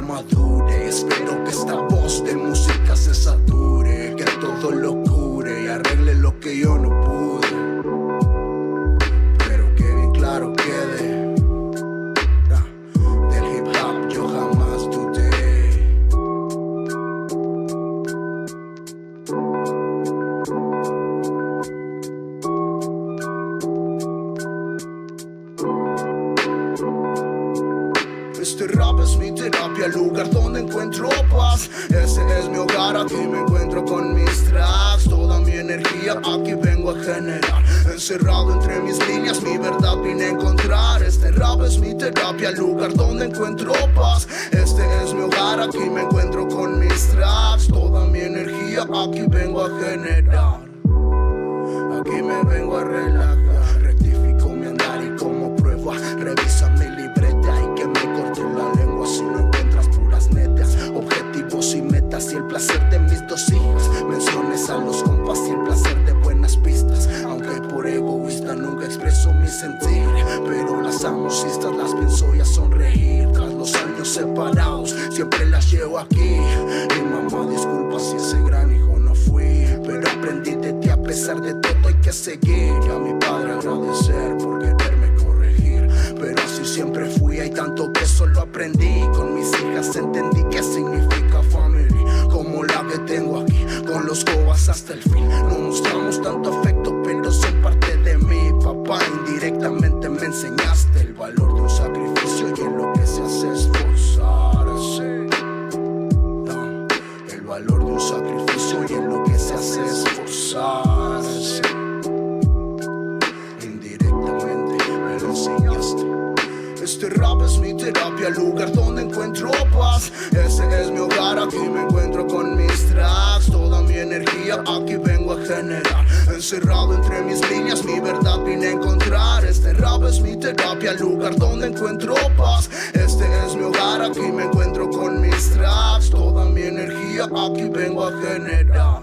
madure. Espero que esta voz de música se sature, que todo lo cure y arregle lo que yo no pude, pero que bien claro quede. Del hip hop yo jamás dudé. Este rap es mi terapia, el lugar donde encuentro paz. Ese es mi hogar, aquí me encuentro con mis tracks. Toda mi energía aquí vengo a generar. Encerrado entre mis líneas, mi verdad vine a encontrar. Este rap es mi terapia, el lugar donde encuentro paz. Este es mi hogar, aquí me encuentro con mis tracks. Toda mi energía aquí vengo a generar. Aquí me vengo a relajar. Rectifico mi andar y como prueba revisa mi libreta y que me corte la lengua si no encuentras puras netas, objetivos y metas y el placer de mis dos hijas, menciones a los compas y el placer de buenas pistas. Aunque por egoísta nunca expreso mi sentir, pero las amosistas las pienso y a sonreír. Tras los años separados siempre las llevo aquí. Y mamá, disculpa si ese gran hijo no fui, pero aprendí de ti, a pesar de todo hay que seguir. Y a mi padre agradecer por quererme corregir, pero así siempre fui, hay tanto que solo aprendí. Con mis hijas entendí qué significa family, como la que tengo aquí, con los cobas hasta el fin. No mostramos tanto afecto, pero son parte de mí. Papá, indirectamente me enseñaste el valor de un sacrificio y en lo que se hace esforzarse. El valor de un sacrificio y en lo que se hace esforzarse. Indirectamente me lo enseñaste. Este rap es mi terapia, el lugar donde encuentro paz. Ese es mi hogar, aquí me encuentro con mis tracks. Toda mi energía aquí vengo a generar. Encerrado entre mis líneas, mi verdad vine a encontrar. Este rap es mi terapia, el lugar donde encuentro paz. Este es mi hogar, aquí me encuentro con mis tracks. Toda mi energía aquí vengo a generar.